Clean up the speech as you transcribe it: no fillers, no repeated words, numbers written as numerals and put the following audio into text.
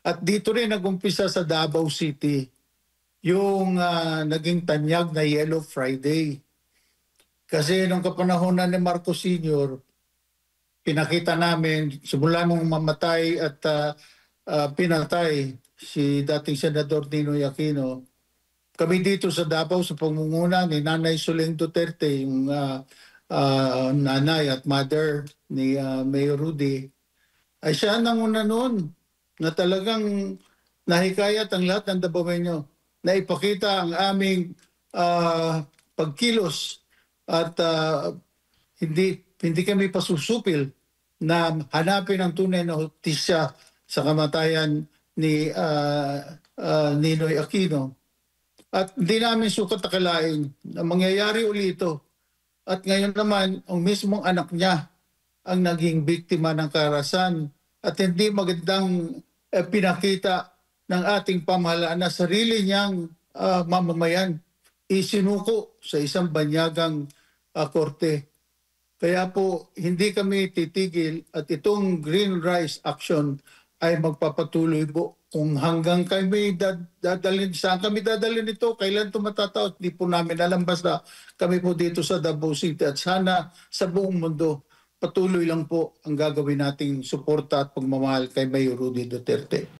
At dito rin nag-umpisa sa Davao City yung naging tanyag na Yellow Friday. Kasi nung kapanahonan ni Marcos Sr., pinakita namin, simula nung mamatay at pinatay si dating Senador Ninoy Aquino, kami dito sa Davao sa pangunguna ni Nanay Suling Duterte, yung nanay at mother ni Mayor Rudy, ay siya nanguna noon na talagang nahikayat ang lahat ng Dabawenyo na ipakita ang aming pagkilos at hindi kami pasusupil na hanapin ang tunay na hustisya sa kamatayan ni Ninoy Aquino. At hindi namin sukat akalain na mangyayari uli ito. At ngayon naman, ang mismong anak niya ang naging biktima ng karahasan at hindi magandang pinakita ng ating pamahalaan na sarili niyang mamamayan isinuko sa isang banyagang korte. Kaya po hindi kami titigil at itong Green Rise Action ay magpapatuloy po kung hanggang kami dadalhin, saan kami dadalhin ito, kailan ito matatapos, di po namin alam, basta kami po dito sa Davao City at sana sa buong mundo patuloy lang po ang gagawin nating suporta at pagmamahal kay Mayor Rudy Duterte.